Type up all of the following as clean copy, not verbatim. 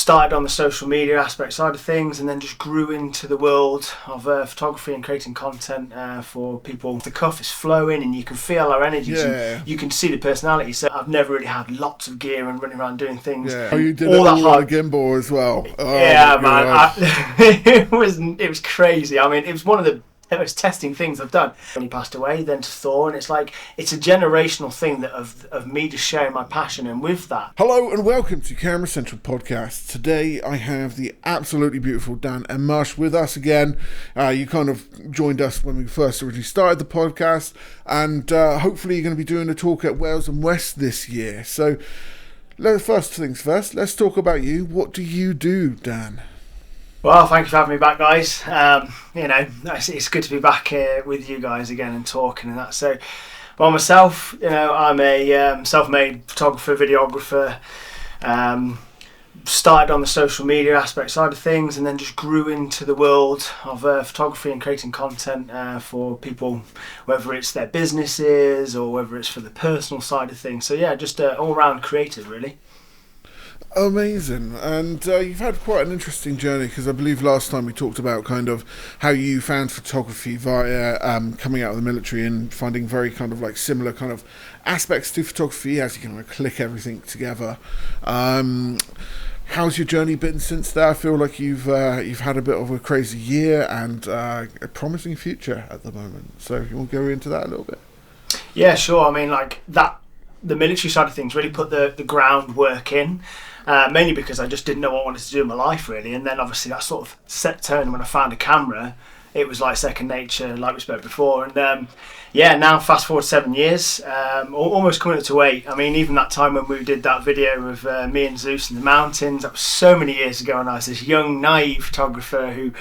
started on the social media aspect side of things, and then just grew into the world of photography and creating content for people. The cuff is flowing and you can feel our energies. Yeah. You can see the personality. So I've never really had lots of gear and running around doing things. Yeah. Oh, you did all that on a gimbal as well. Oh, yeah, man. It was crazy. I mean, it was one of the most testing things I've done. When he passed away, then to Thor, and it's like it's a generational thing that of me just sharing my passion, and with that. Hello and welcome to Camera Central Podcast. Today I have the absolutely beautiful Dan Enmarch with us again. You kind of joined us when we first originally started the podcast, and hopefully you're going to be doing a talk at Wales and West this year. So first things first, let's talk about you. What do you do, Dan? Well, thank you for having me back, guys. It's good to be back with you guys again and talking and that. So, well, myself, I'm a self-made photographer, videographer. Started on the social media aspect side of things, and then just grew into the world of photography and creating content for people, whether it's their businesses or whether it's for the personal side of things. So yeah, just all-round creative, really. Amazing. And you've had quite an interesting journey, because I believe last time we talked about kind of how you found photography via coming out of the military and finding very kind of like similar kind of aspects to photography as you can click everything together. How's your journey been since that? I feel like you've had a bit of a crazy year and a promising future at the moment. So you want to go into that a little bit? Yeah, sure. I mean, like that, the military side of things really put the groundwork in. Mainly because I just didn't know what I wanted to do in my life, really. And then obviously that sort of set tone when I found a camera. It was like second nature, like we spoke before. And now fast forward 7 years, almost coming up to 8. I mean, even that time when we did that video of me and Zeus in the mountains, that was so many years ago, and I was this young, naive photographer who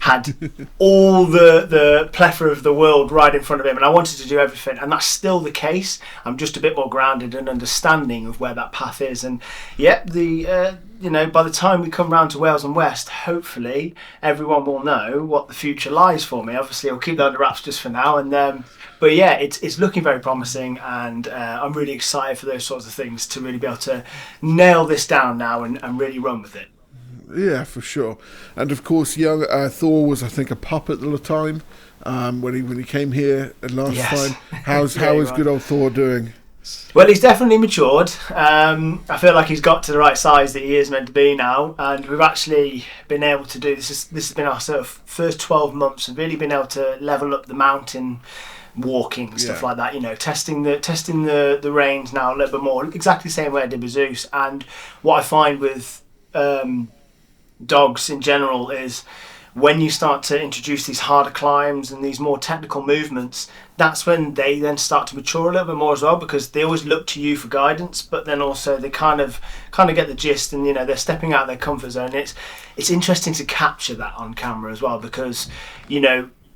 had all the plethora of the world right in front of him, and I wanted to do everything, and that's still the case. I'm just a bit more grounded and understanding of where that path is, and by the time we come round to Wales and West, hopefully everyone will know what the future lies for me. Obviously, I'll keep that under wraps just for now, and but yeah, it's looking very promising, and I'm really excited for those sorts of things to really be able to nail this down now and really run with it. Yeah, for sure. And of course, young Thor was, I think, a pup at the time when he came here last time. How is good old Thor doing? Well, he's definitely matured. I feel like he's got to the right size that he is meant to be now, and we've actually been able to do this. This has been our sort of first 12 months of really being able to level up the mountain walking, stuff like that. Testing the reins now a little bit more, exactly the same way I did with Zeus. And what I find with dogs in general is when you start to introduce these harder climbs and these more technical movements, that's when they then start to mature a little bit more as well, because they always look to you for guidance, but then also they kind of get the gist, and they're stepping out of their comfort zone. It's interesting to capture that on camera as well, because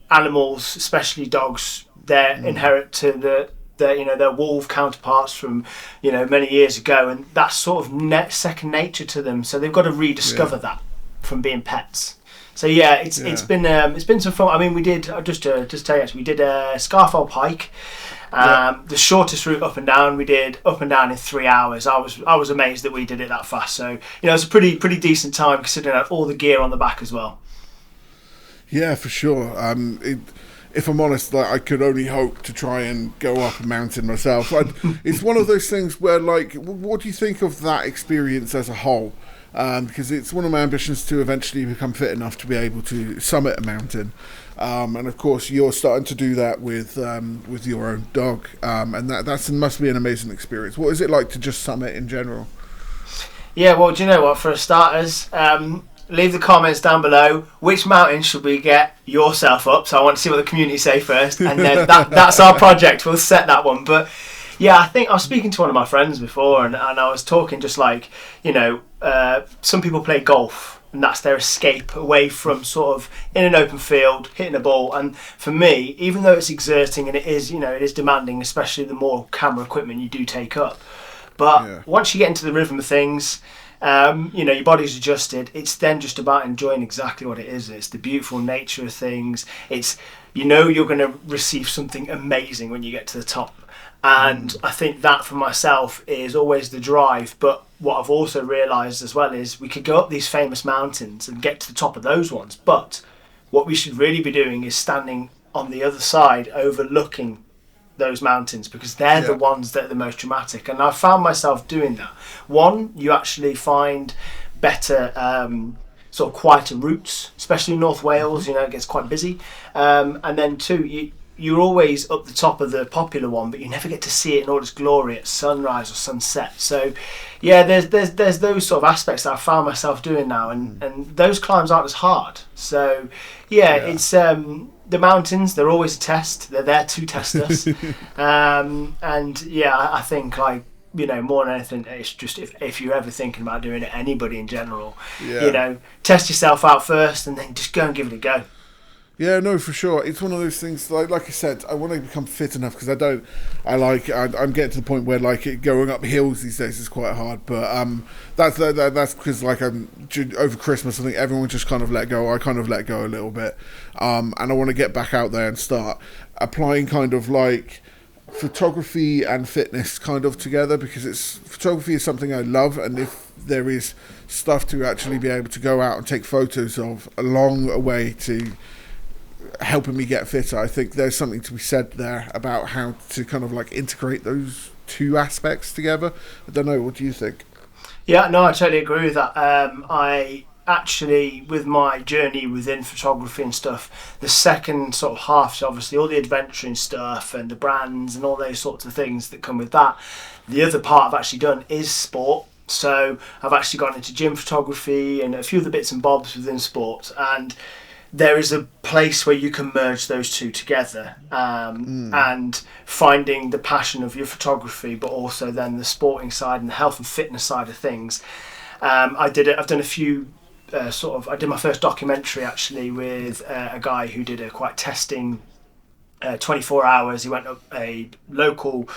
animals, especially dogs, they inherit to their wolf counterparts from many years ago, and that's sort of second nature to them, so they've got to rediscover that from being pets. So yeah, it's been some fun. I mean, we did just tell you actually, we did a Scarfell Pike, the shortest route up and down. We did up and down in 3 hours. I was amazed that we did it that fast. So it's a pretty decent time considering all the gear on the back as well. Yeah, for sure. If I'm honest, I could only hope to try and go up a mountain myself. It's one of those things where, what do you think of that experience as a whole? Because it's one of my ambitions to eventually become fit enough to be able to summit a mountain. And of course, you're starting to do that with your own dog. And that must be an amazing experience. What is it like to just summit in general? Yeah, well, do you know what? For starters, leave the comments down below. Which mountain should we get yourself up? So I want to see what the community say first, and then that's our project. We'll set that one. But yeah, I think I was speaking to one of my friends before, and I was talking just like some people play golf, and that's their escape away from sort of in an open field hitting a ball. And for me, even though it's exerting and it is demanding, especially the more camera equipment you do take up, but once you get into the rhythm of things, your body's adjusted. It's then just about enjoying exactly what it is. It's the beautiful nature of things. It's you're going to receive something amazing when you get to the top. And I think that for myself is always the drive. But what I've also realised as well is we could go up these famous mountains and get to the top of those ones. But what we should really be doing is standing on the other side overlooking those mountains, because they're the ones that are the most dramatic. And I've found myself doing that. One, you actually find better sort of quieter routes, especially in North Wales, it gets quite busy. And then two, you're always up the top of the popular one, but you never get to see it in all its glory at sunrise or sunset. So yeah, there's those sort of aspects that I found myself doing now, and those climbs aren't as hard. So yeah. It's the mountains, they're always a test. They're there to test us. And yeah, I think more than anything, it's just if you're ever thinking about doing it, anybody in general, test yourself out first and then just go and give it a go. Yeah, no, for sure. It's one of those things. Like I said, I want to become fit enough, because I'm getting to the point where going up hills these days is quite hard. But that's because over Christmas, I think everyone just kind of let go. I kind of let go a little bit, and I want to get back out there and start applying kind of photography and fitness kind of together, because photography is something I love, and if there is stuff to actually be able to go out and take photos of along a way to helping me get fitter, I think there's something to be said there about how to kind of integrate those two aspects together. I don't know, what do you think? Yeah, no, I totally agree with that. I actually, with my journey within photography and stuff, the second sort of half, so obviously all the adventuring stuff and the brands and all those sorts of things that come with that, the other part I've actually done is sport. So I've actually gone into gym photography and a few of the bits and bobs within sport, and there is a place where you can merge those two together, and finding the passion of your photography, but also then the sporting side and the health and fitness side of things. I've done a few I did my first documentary actually with a guy who did a quite testing 24 hours. He went up a local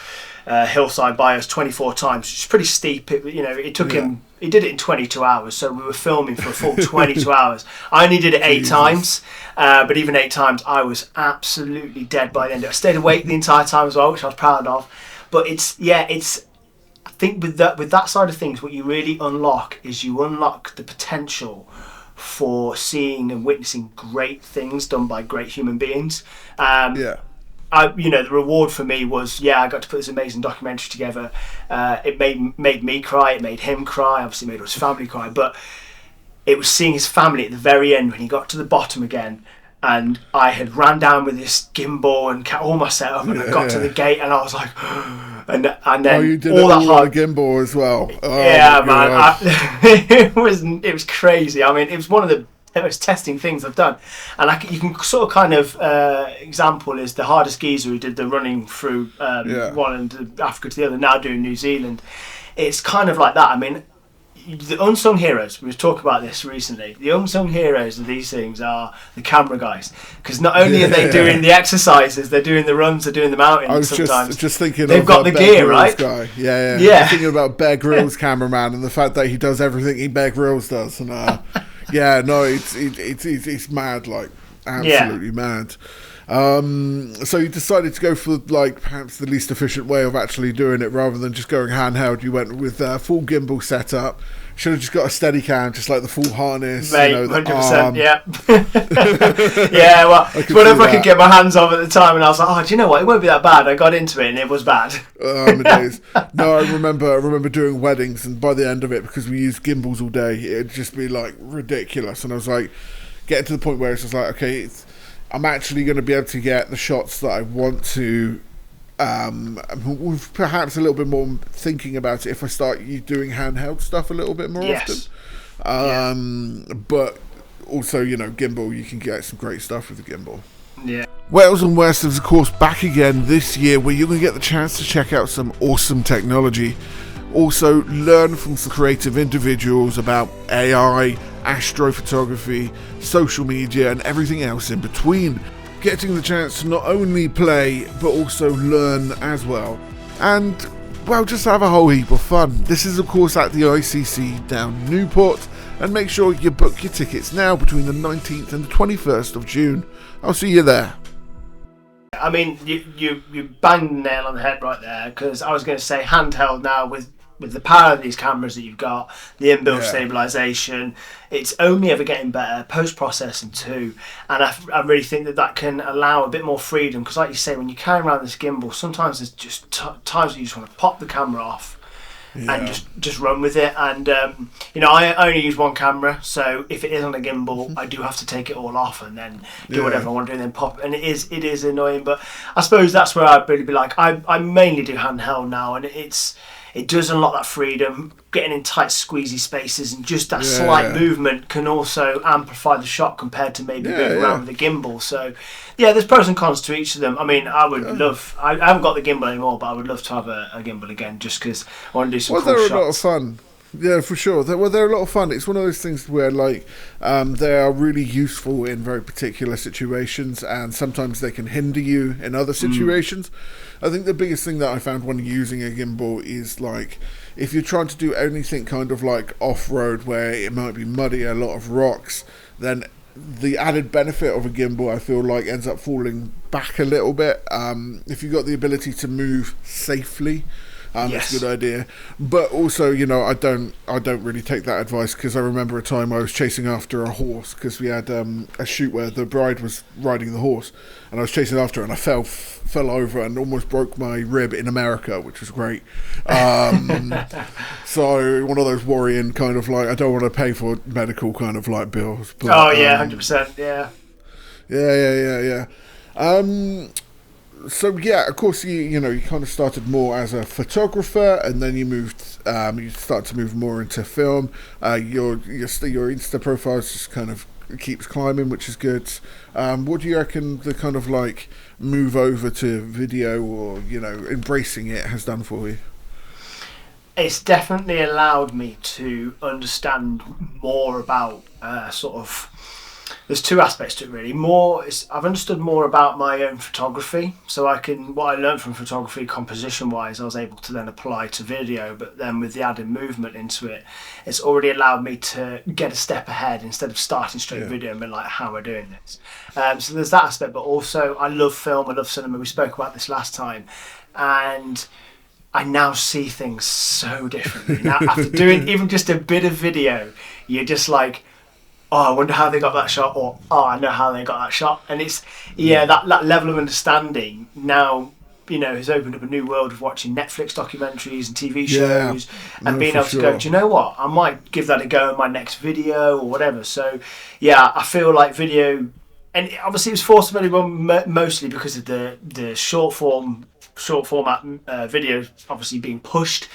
hillside by us 24 times, which is pretty steep. It took him. He did it in 22 hours, so we were filming for a full 22 hours. I only did it 8 times, but even 8 times, I was absolutely dead by the end. I stayed awake the entire time as well, which I was proud of. But it's. I think with that side of things, what you really unlock is the potential for seeing and witnessing great things done by great human beings. The reward for me was, I got to put this amazing documentary together. It made me cry, it made him cry, obviously made his family cry, but it was seeing his family at the very end when he got to the bottom again, and I had ran down with this gimbal and all my setup, and I got to the gate and I was like, and then you did all that on a gimbal as well. Yeah, man, it was crazy. I mean, it was one of the most testing things I've done, and you can sort of kind of example is the hardest geezer who did the running through one end of Africa to the other, now doing New Zealand. It's kind of like that. I mean, the unsung heroes, we were talking about this recently, the unsung heroes of these things are the camera guys, because not only are they doing the exercises, they're doing the runs, they're doing the mountains. I was sometimes just thinking they've got the Bear gear, Grylls right? Guy. Yeah. I'm thinking about Bear Grylls cameraman and the fact that he does everything Bear Grylls does, and it's mad, absolutely mad. So you decided to go for perhaps the least efficient way of actually doing it, rather than just going handheld. You went with full gimbal setup. Should have just got a steady cam, just like the full harness. Mate, 100%, yeah. Yeah, well, whatever I could get my hands on at the time, and I was like, do you know what? It won't be that bad. I got into it, and it was bad. No, I remember doing weddings, and by the end of it, because we used gimbals all day, it'd just be ridiculous. And I was getting to the point where it's just okay, I'm actually going to be able to get the shots that I want to. With perhaps a little bit more thinking about it if I start doing handheld stuff a little bit more often. But also, gimbal, you can get some great stuff with the gimbal. Yeah. Wales and West is, of course, back again this year, where you're going to get the chance to check out some awesome technology. Also, learn from some creative individuals about AI, astrophotography, social media, and everything else in between. Getting the chance to not only play, but also learn as well. And, just have a whole heap of fun. This is, of course, at the ICC down Newport, and make sure you book your tickets now between the 19th and the 21st of June. I'll see you there. I mean, you banged the nail on the head right there, because I was going to say handheld now with the power of these cameras that you've got, the inbuilt stabilisation, it's only ever getting better. Post-processing too, and I really think that can allow a bit more freedom, because like you say, when you carry around this gimbal, sometimes there's just times you just want to pop the camera off and just run with it. And I only use one camera, so if it is on a gimbal, I do have to take it all off and then do whatever I want to do and then pop. And it is annoying, but I suppose that's where I'd really be like, I mainly do handheld now, and it does unlock that freedom, getting in tight squeezy spaces, and just that slight movement can also amplify the shot compared to maybe moving around with a gimbal. So there's pros and cons to each of them. I mean, I would love, I haven't got the gimbal anymore, but I would love to have a gimbal again, just because I want to do some cool shots. They're a lot of fun. Yeah, for sure. They're a lot of fun. It's one of those things where, like, they are really useful in very particular situations, and sometimes they can hinder you in other situations. I think the biggest thing that I found when using a gimbal is, like, if you're trying to do anything kind of like off-road where it might be muddy, a lot of rocks, then the added benefit of a gimbal, I feel like, ends up falling back a little bit. If you've got the ability to move safely, it's a good idea. But also, I don't really take that advice, because I remember a time I was chasing after a horse, because we had a shoot where the bride was riding the horse, and I was chasing after her, and I fell over and almost broke my rib in America, which was great. So one of those worrying kind of like, I don't want to pay for medical kind of like bills. But, 100%, yeah. Yeah. So of course you kind of started more as a photographer, and then you start to move more into film. Your Insta profile just kind of keeps climbing, which is good. What do you reckon the kind of like move over to video, or embracing it, has done for you? It's definitely allowed me to understand more about there's two aspects to it really. I've understood more about my own photography, so what I learned from photography composition wise, I was able to then apply to video, but then with the added movement into it, it's already allowed me to get a step ahead instead of starting straight video and being like, how am I doing this? So there's that aspect, but also I love film, I love cinema. We spoke about this last time, and I now see things so differently. Now, after doing even just a bit of video, you're just like, oh, I wonder how they got that shot, or oh, I know how they got that shot. And it's that level of understanding now, has opened up a new world of watching Netflix documentaries and TV shows, and being able to go, do you know what, I might give that a go in my next video or whatever. So I feel like video, and obviously it was forced available mostly because of the short format videos obviously being pushed,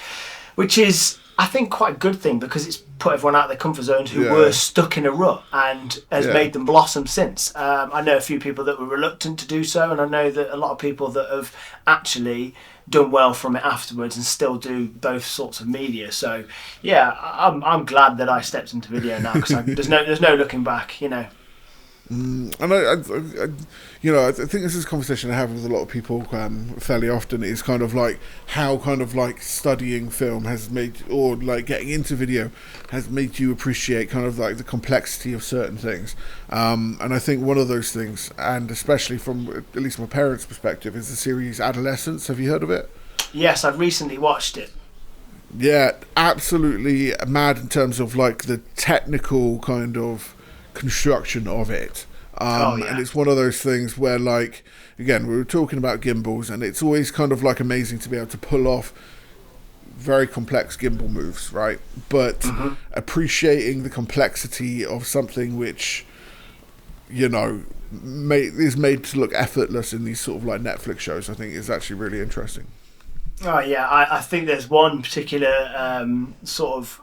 which is, I think, quite a good thing, because it's put everyone out of their comfort zones who were stuck in a rut, and has made them blossom since. I know a few people that were reluctant to do so, and I know that a lot of people that have actually done well from it afterwards and still do both sorts of media. So I'm glad that I stepped into video now, because there's no looking back. And I think this is a conversation I have with a lot of people fairly often, is kind of like how kind of like studying film has made, or like getting into video has made you appreciate kind of like the complexity of certain things. And I think one of those things, and especially from at least my parents' perspective, is the series Adolescence. Have you heard of it? Yes, I've recently watched it. Yeah, absolutely mad in terms of like the technical kind of construction of it. And it's one of those things where, like, again, we were talking about gimbals, and it's always kind of like amazing to be able to pull off very complex gimbal moves, right? But appreciating the complexity of something which is made to look effortless in these sort of like Netflix shows, I think is actually really interesting. Oh yeah, I think there's one particular sort of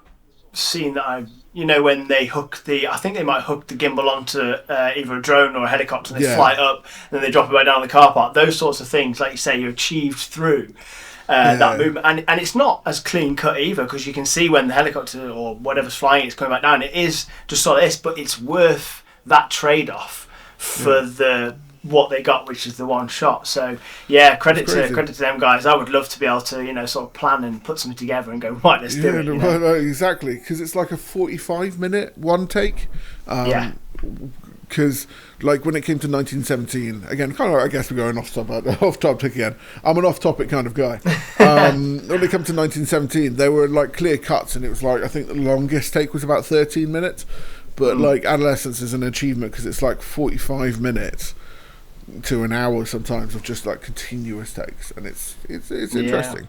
scene that when they I think they might hook the gimbal onto either a drone or a helicopter, and they fly up, and then they drop it back down the car park. Those sorts of things, like you say, you're achieved through that movement, and it's not as clean cut either, because you can see when the helicopter or whatever's flying is coming back down. It is just sort of this, but it's worth that trade-off for what they got, which is the one shot. So credit to them guys. I would love to be able to sort of plan and put something together and go, right, let's do it. No, exactly, because it's like a 45-minute one take. because like when it came to 1917, again, kind of, I guess we're going off topic again. I'm an off-topic kind of guy. When it came to 1917, there were like clear cuts, and it was like, I think the longest take was about 13 minutes, but like Adolescence is an achievement because it's like 45 minutes to an hour sometimes of just like continuous takes, and it's interesting.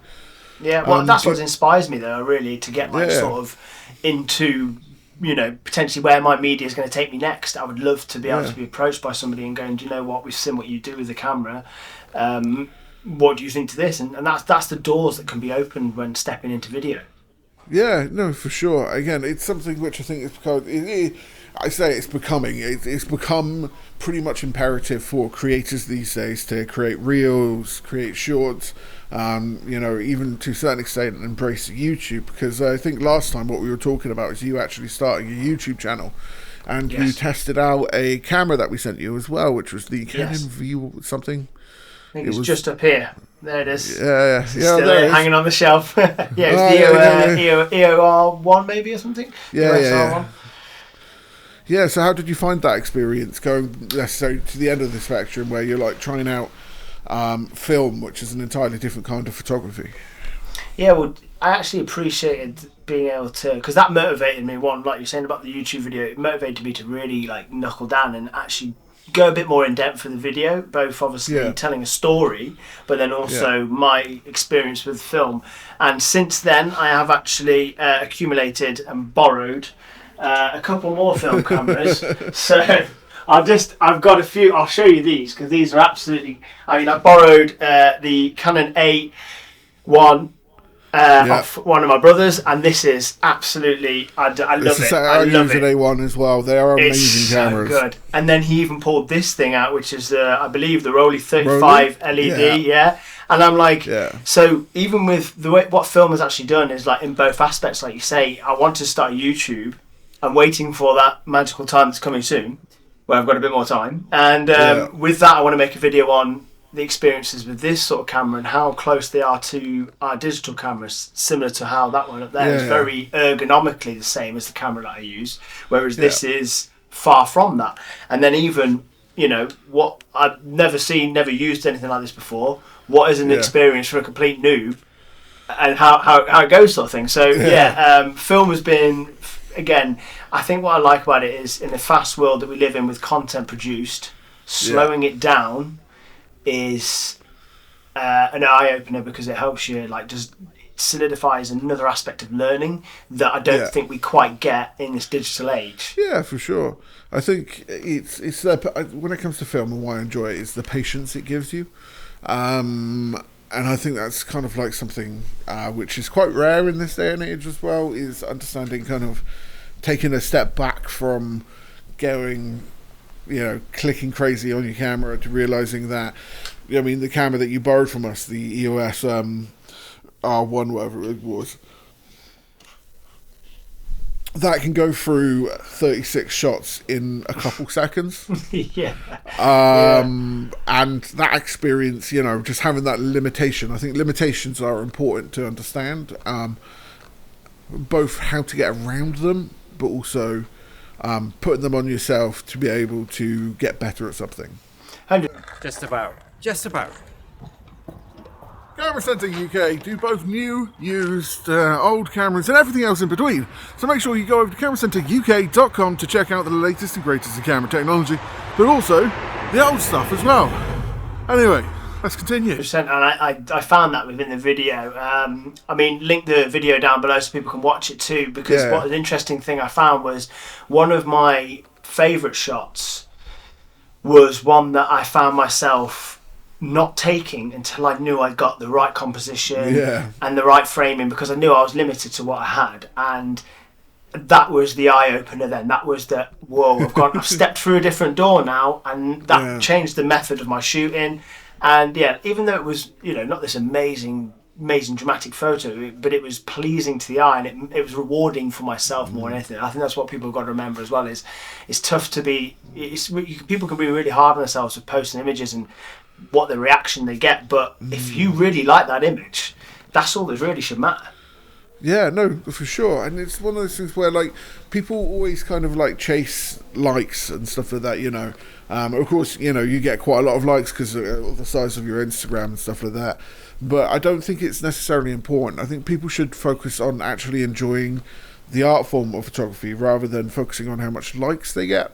Yeah, well, that's what inspires me though, really, to get like sort of into, you know, potentially where my media is going to take me next. I would love to be able to be approached by somebody and going, do you know what, we've seen what you do with the camera. What do you think to this? And that's the doors that can be opened when stepping into video. Yeah, no, for sure. Again, it's something which I think is because it's become pretty much imperative for creators these days to create reels, create shorts, you know, even to a certain extent embrace YouTube, because I think last time what we were talking about is you actually starting a YouTube channel, and you tested out a camera that we sent you as well, which was the Canon View something. I think it's just up here. There it is. Yeah, it's still there, hanging on the shelf. It's the EOR1 maybe or something. Yeah, so how did you find that experience going necessarily to the end of the spectrum where you're like trying out film, which is an entirely different kind of photography? Yeah, well, I actually appreciated being able to, because that motivated me. One, like you're saying about the YouTube video, it motivated me to really like knuckle down and actually go a bit more in depth for the video, both obviously telling a story, but then also my experience with film. And since then, I have actually accumulated and borrowed a couple more film cameras. So I've got a few. I'll show you these because these are absolutely. I mean, I borrowed the Canon A1 off one of my brothers, and this is absolutely. I love it. I love it. an A1 as well. They are amazing cameras. So good. And then he even pulled this thing out, which is I believe the Rollei 35 LED. Yeah. And I'm like, so even with the way what film has actually done is like in both aspects, like you say, I want to start YouTube. I'm waiting for that magical time that's coming soon, where I've got a bit more time. And with that, I want to make a video on the experiences with this sort of camera and how close they are to our digital cameras, similar to how that one up there is very ergonomically the same as the camera that I use, whereas this is far from that. And then even, you know, what I've never used anything like this before. What is an experience for a complete noob, and how it goes, sort of thing. So film has been. Again, I think what I like about it is in the fast world that we live in with content produced, slowing it down is an eye-opener because it helps you, like, just solidifies another aspect of learning that I don't think we quite get in this digital age. Yeah, for sure. I think it's when it comes to film and why I enjoy it is the patience it gives you. And I think that's kind of like something which is quite rare in this day and age as well, is understanding kind of taking a step back from going, you know, clicking crazy on your camera to realising that, I mean, the camera that you borrowed from us, the EOS R1, whatever it was, that can go through 36 shots in a couple seconds. And that experience, you know, just having that limitation. I think limitations are important to understand, both how to get around them, but also putting them on yourself to be able to get better at something. Just about. Camera Centre UK do both new, used, old cameras and everything else in between. So make sure you go over to cameracenteruk.com to check out the latest and greatest in camera technology, but also the old stuff as well. Anyway, let's continue. And I found that within the video. I mean, link the video down below so people can watch it too, because what an interesting thing I found was one of my favourite shots was one that I found myself not taking until I knew I got the right composition and the right framing, because I knew I was limited to what I had. And that was the eye-opener then. That was the, whoa, I've stepped through a different door now, and that changed the method of my shooting. And even though it was, you know, not this amazing dramatic photo, but it was pleasing to the eye, and it was rewarding for myself more than anything. I think that's what people have got to remember as well, is it's tough to be, people can be really hard on themselves with posting images and what the reaction they get, but if you really like that image, that's all that really should matter. Yeah, no, for sure. And it's one of those things where, like, people always kind of, like, chase likes and stuff like that, you know. Of course, you know, you get quite a lot of likes because of the size of your Instagram and stuff like that. But I don't think it's necessarily important. I think people should focus on actually enjoying the art form of photography rather than focusing on how much likes they get.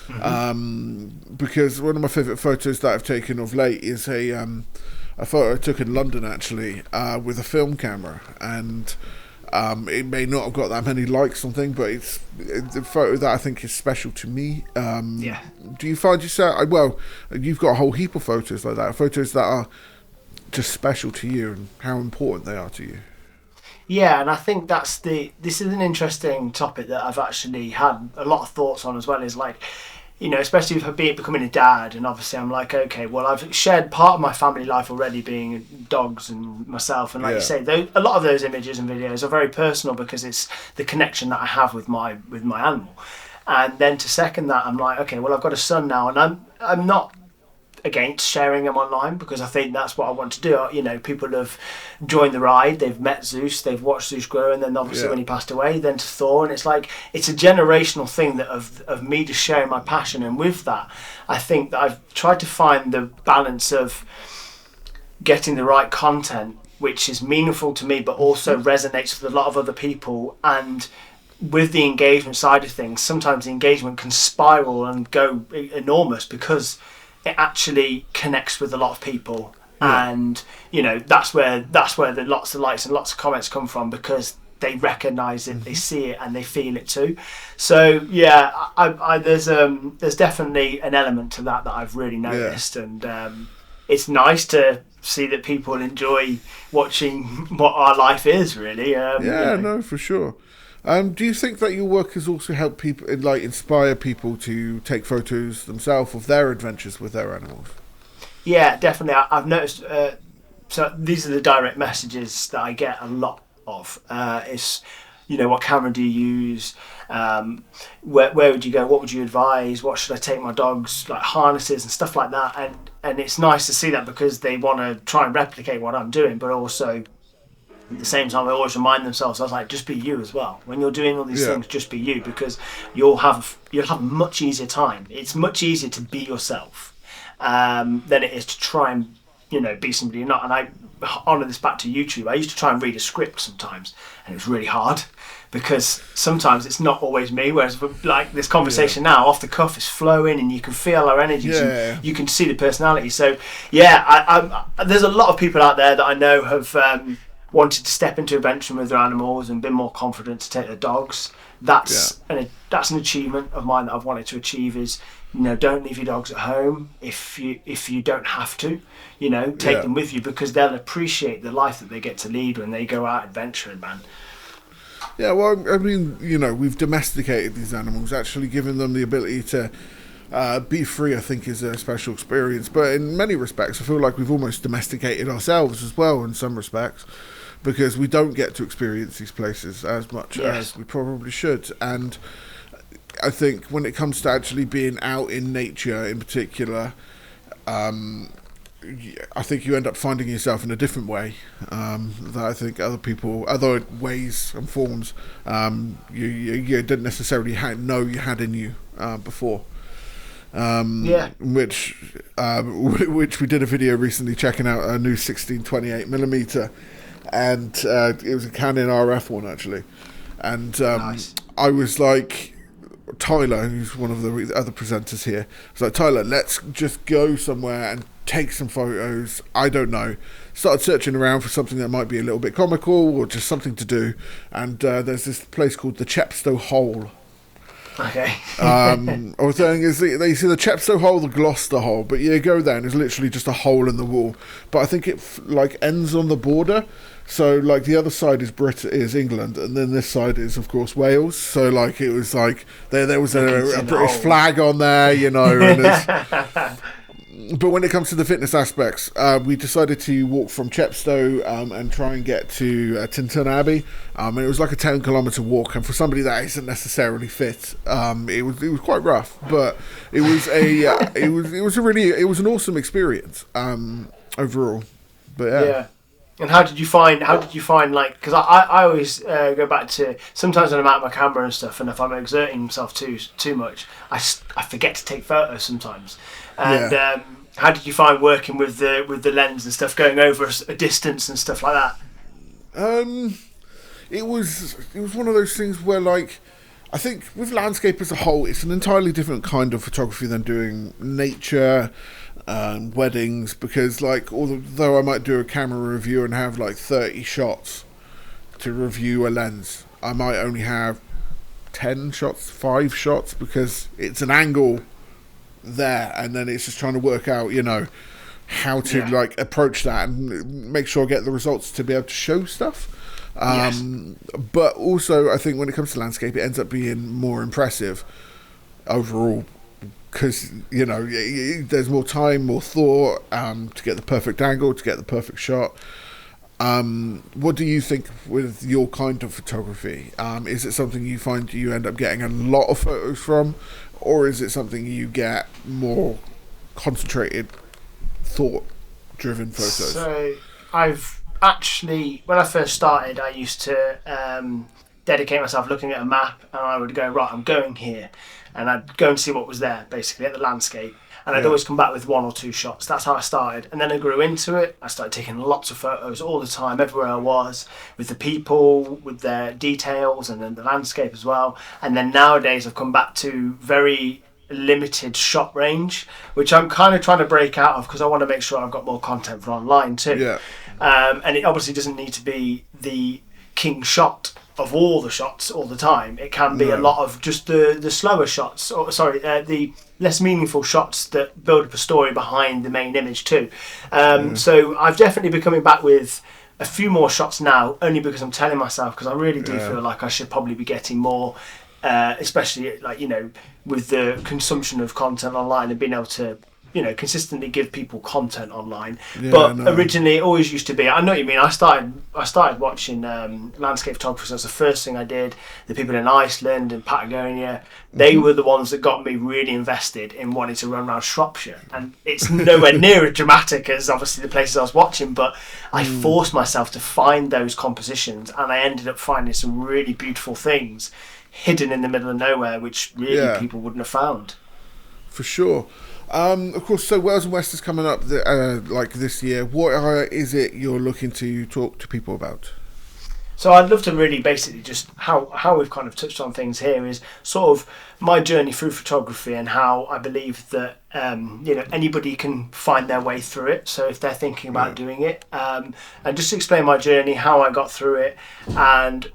Because one of my favourite photos that I've taken of late is a photo I took in London, actually, with a film camera. And it may not have got that many likes or something, but it's a photo that I think is special to me. Yeah. Do you find yourself... Well, you've got a whole heap of photos like that, photos that are just special to you and how important they are to you. Yeah, and I think this is an interesting topic that I've actually had a lot of thoughts on as well, is like, you know, especially with becoming a dad, and obviously I'm like, okay, well, I've shared part of my family life already being dogs and myself, and like you say, a lot of those images and videos are very personal because it's the connection that I have with my animal. And then to second that, I'm like, okay, well, I've got a son now, and I'm not against sharing them online because I think that's what I want to do. You know, people have joined the ride, they've met Zeus, they've watched Zeus grow, and then obviously when he passed away, then to Thor, and it's like, it's a generational thing that of me just sharing my passion. And with that, I think that I've tried to find the balance of getting the right content which is meaningful to me but also resonates with a lot of other people. And with the engagement side of things, sometimes the engagement can spiral and go enormous because it actually connects with a lot of people. And you know, that's where the lots of likes and lots of comments come from, because they recognize it, they see it, and they feel it too. So yeah, there's definitely an element to that I've really noticed. And it's nice to see that people enjoy watching what our life is, really. No, for sure. Do you think that your work has also helped people, like, inspire people to take photos themselves of their adventures with their animals? Yeah, definitely. I've noticed. So these are the direct messages that I get a lot of. It's, you know, what camera do you use? Where would you go? What would you advise? What should I take my dogs? Like harnesses and stuff like that. And it's nice to see that because they want to try and replicate what I'm doing, but also at the same time, I always remind themselves, I was like, just be you as well. When you're doing all these things, just be you, because you'll have a much easier time. It's much easier to be yourself than it is to try and, you know, be somebody you're not. And I honour this back to YouTube. I used to try and read a script sometimes, and it was really hard because sometimes it's not always me. Whereas like this conversation now, off the cuff, is flowing, and you can feel our energies. And you can see the personality. So yeah, there's a lot of people out there that I know have wanted to step into adventuring with their animals and been more confident to take their dogs. That's an achievement of mine that I've wanted to achieve. Is, you know, don't leave your dogs at home if you don't have to. You know, take them with you, because they'll appreciate the life that they get to lead when they go out adventuring, man. Yeah, well, I mean, you know, we've domesticated these animals, actually giving them the ability to be free, I think, is a special experience. But in many respects, I feel like we've almost domesticated ourselves as well in some respects, because we don't get to experience these places as much as we probably should. And I think when it comes to actually being out in nature in particular, I think you end up finding yourself in a different way that I think other ways and forms you didn't necessarily know you had in you before. Which we did a video recently checking out a new 16-28mm, and it was a Canon RF one, actually. And nice. I was like, Tyler, who's one of the other presenters here, was like, Tyler, let's just go somewhere and take some photos. I don't know. Started searching around for something that might be a little bit comical or just something to do. And there's this place called the Chepstow Hole. Okay. I was saying, they see the Chepstow Hole, the Gloucester Hole, but you go there and it's literally just a hole in the wall. But I think it ends on the border. So like the other side is England, and then this side is of course Wales. So like it was like there was a British flag on there, you know. And but when it comes to the fitness aspects, we decided to walk from Chepstow and try and get to Tintern Abbey. And it was like a 10-kilometre walk, and for somebody that isn't necessarily fit, it was quite rough. But it was it was an awesome experience overall. But yeah. And how did you find like, because I always go back to sometimes when I'm out my camera and stuff, and if I'm exerting myself too much, I forget to take photos sometimes. And how did you find working with the lens and stuff, going over a distance and stuff like that? It was one of those things where, like, I think with landscape as a whole, it's an entirely different kind of photography than doing nature, weddings, because, like, although I might do a camera review and have like 30 shots to review a lens, I might only have 10 shots, 5 shots, because it's an angle there, and then it's just trying to work out, how to like approach that and make sure I get the results to be able to show stuff. But also, I think when it comes to landscape, it ends up being more impressive overall, because there's more time, more thought to get the perfect angle, to get the perfect shot. What do you think with your kind of photography? Is it something you find you end up getting a lot of photos from, or is it something you get more concentrated, thought-driven photos? So I've actually, when I first started, I used to dedicate myself looking at a map, and I would go, right, I'm going here, and I'd go and see what was there, basically, at the landscape. And I'd always come back with 1 or 2 shots. That's how I started. And then I grew into it. I started taking lots of photos all the time, everywhere I was, with the people, with their details, and then the landscape as well. And then nowadays I've come back to very limited shot range, which I'm kind of trying to break out of, because I want to make sure I've got more content for online too. Yeah. And it obviously doesn't need to be the king shot of all the shots all the time. It can be a lot of just the slower shots, or the less meaningful shots that build up a story behind the main image too. So I've definitely been coming back with a few more shots now, only because I'm telling myself, because I really do feel like I should probably be getting more, especially like, with the consumption of content online and being able to consistently give people content online. Originally it always used to be, I know what you mean, I started watching landscape photographers. That's the first thing I did. The people in Iceland and Patagonia, they were the ones that got me really invested in wanting to run around Shropshire. And it's nowhere near as dramatic as obviously the places I was watching, but I forced myself to find those compositions, and I ended up finding some really beautiful things hidden in the middle of nowhere, which really people wouldn't have found. For sure. Of course, so Wales and West is coming up like this year. What is it you're looking to talk to people about? So I'd love to really basically just how we've kind of touched on things here is sort of my journey through photography, and how I believe that anybody can find their way through it. So if they're thinking about doing it, and just explain my journey, how I got through it, and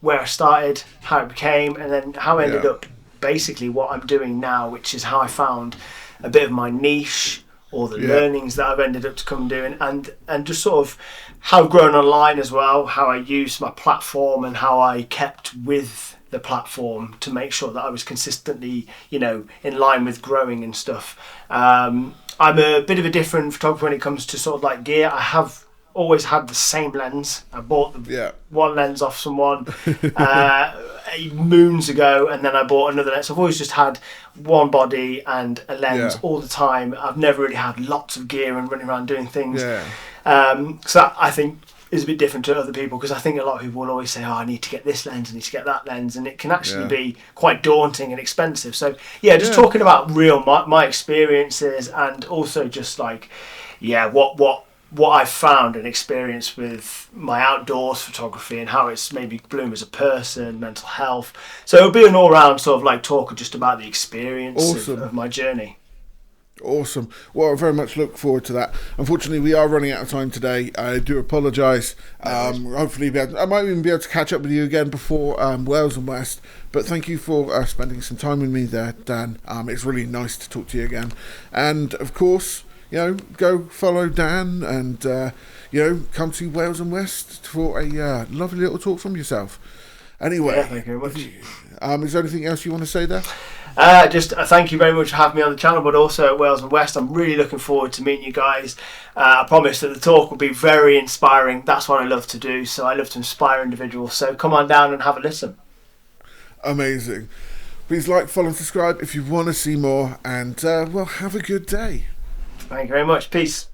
where I started, how it became, and then how I ended up basically what I'm doing now, which is how I found a bit of my niche, or the learnings that I've ended up to come doing, and just sort of how I've grown online as well, how I used my platform, and how I kept with the platform to make sure that I was consistently, in line with growing and stuff. I'm a bit of a different photographer when it comes to sort of like gear. I have always had the same lens. I bought one lens off someone moons ago, and then I bought another lens. I've always just had one body and a lens all the time. I've never really had lots of gear and running around doing things. So that, I think, is a bit different to other people, because I think a lot of people will always say, I need to get this lens, I need to get that lens, and it can actually be quite daunting and expensive. So talking about my experiences, and also just like what I've found and experienced with my outdoors photography, and how it's maybe bloomed as a person, mental health. So it'll be an all-round sort of like talk just about the experience of my journey. Awesome. Well, I very much look forward to that. Unfortunately, we are running out of time today. I do apologise. Hopefully, I might even be able to catch up with you again before Wales and West. But thank you for spending some time with me there, Dan. It's really nice to talk to you again. And, of course, go follow Dan, and come to Wales and West for a lovely little talk from yourself. Anyway, thank you very much. Is there anything else you want to say there? Just thank you very much for having me on the channel, but also at Wales and West. I'm really looking forward to meeting you guys. I promise that the talk will be very inspiring. That's what I love to do. So I love to inspire individuals. So come on down and have a listen. Amazing. Please like, follow, and subscribe if you want to see more. And have a good day. Thank you very much. Peace.